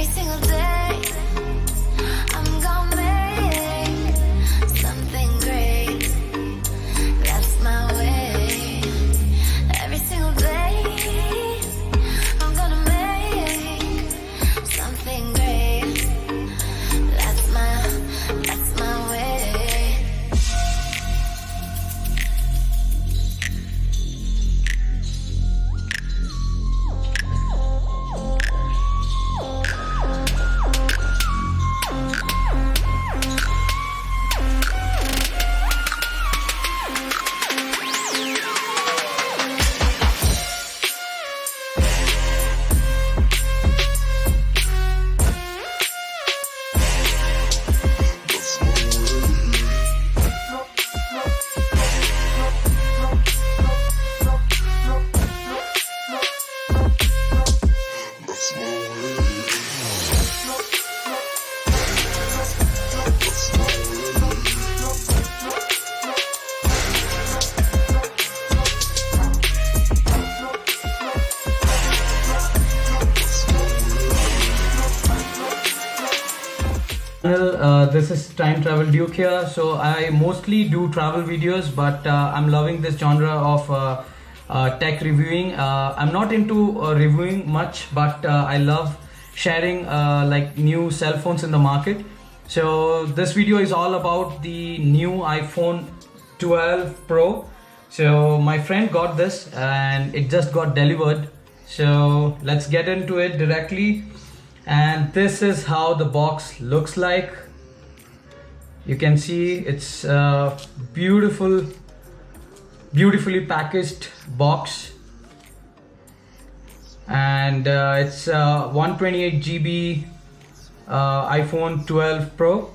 every single day. I'm gonna make something great. That's my way. Every single day, I'm gonna make something great. That's my way. This is Time Travel Duke here. So I mostly do travel videos, but I'm loving this genre of tech reviewing. I'm not into reviewing much, but I love sharing like new cell phones in the market. So this video is all about the new iPhone 12 Pro. So my friend got this and it just got delivered. So let's get into it directly. And this is how the box looks like. You can see it's a beautifully packaged box, and it's 128 GB iPhone 12 Pro,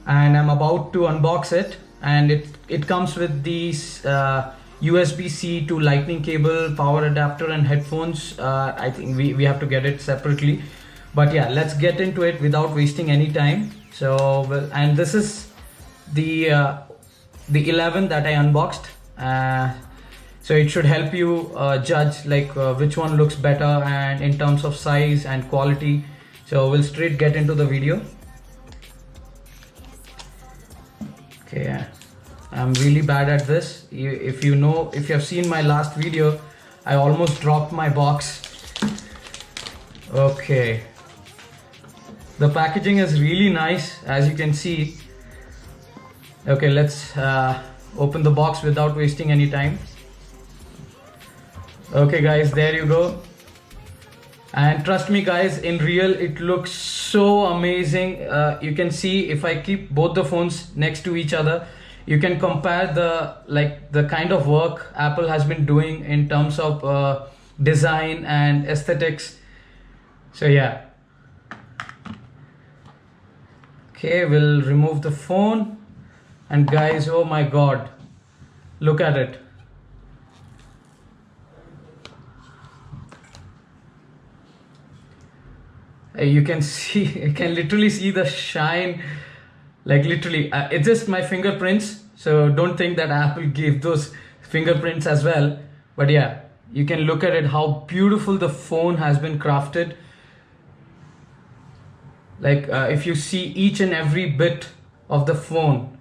and I'm about to unbox it. And it comes with these USB-C to lightning cable, power adapter and headphones. I think we have to get it separately, but yeah, let's get into it without wasting any time. So and this is the 11 that I unboxed, so it should help you judge like which one looks better and in terms of size and quality. So we'll straight get into the video. Okay, I'm really bad at this. If you have seen my last video, I almost dropped my box. Okay, the packaging is really nice, as you can see. Okay, let's open the box without wasting any time. Okay guys, there you go. And trust me guys, in real it looks so amazing. You can see if I keep both the phones next to each other, you can compare the kind of work Apple has been doing in terms of design and aesthetics. So yeah. Okay, we'll remove the phone, and guys, oh my god, look at it. You can see, you can literally see the shine, like literally it's just my fingerprints, so don't think that Apple gave those fingerprints as well. But yeah, you can look at it, how beautiful the phone has been crafted. Like if you see each and every bit of the phone.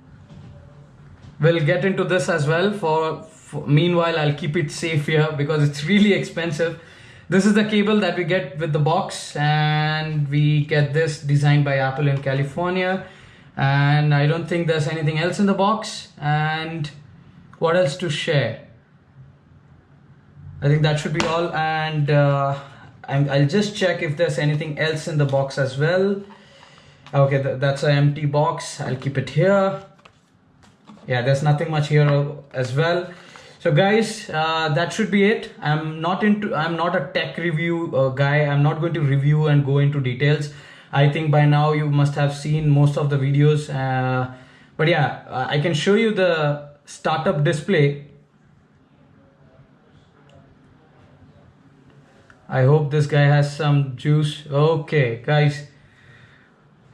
We'll get into this as well. For meanwhile, I'll keep it safe here because it's really expensive. This is the cable that we get with the box, and we get this designed by Apple in California. And I don't think there's anything else in the box. And what else to share? I think that should be all. And I'll just check if there's anything else in the box as well. Okay, that's an empty box. I'll keep it here. Yeah, there's nothing much here as well. So guys, that should be it. I'm not a tech review guy. I'm not going to review and go into details. I think by now you must have seen most of the videos. But yeah, I can show you the startup display. I hope this guy has some juice. Okay, guys,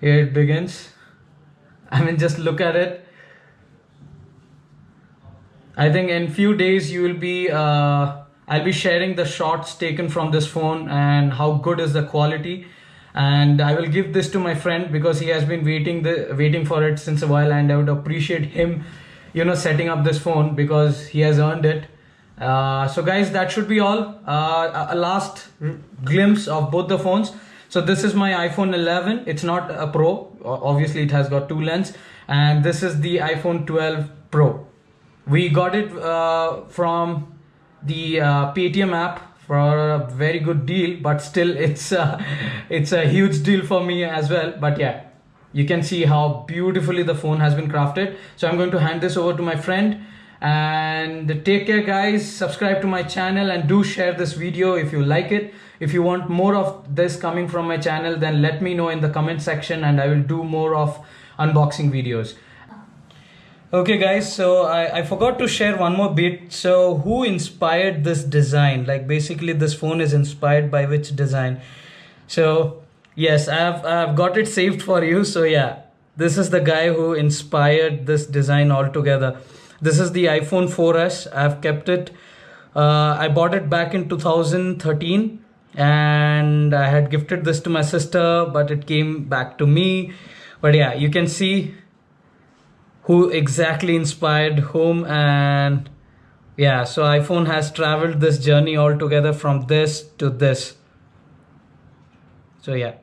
here it begins. I mean, just look at it. I think in few days you will be I'll be sharing the shots taken from this phone and how good is the quality. and I will give this to my friend because he has been waiting for it since a while, and I would appreciate him, setting up this phone because he has earned it. So guys, that should be all. A last glimpse of both the phones. So this is my iPhone 11. It's not a Pro. Obviously, it has got two lenses. And this is the iPhone 12 Pro. We got it from the Paytm app for a very good deal, but still it's a huge deal for me as well. But yeah, you can see how beautifully the phone has been crafted. So I'm going to hand this over to my friend. And take care, guys. Subscribe to my channel and do share this video if you like it. If you want more of this coming from my channel, then let me know in the comment section and I will do more of unboxing videos. Okay guys, so I forgot to share one more bit. So who inspired this design? Like basically this phone is inspired by which design? So yes, I've got it saved for you. So yeah, this is the guy who inspired this design altogether. This is the iPhone 4S. I've kept it. I bought it back in 2013 and I had gifted this to my sister, but it came back to me. But yeah, you can see who exactly inspired whom. And yeah, so iPhone has traveled this journey altogether from this to this. So yeah.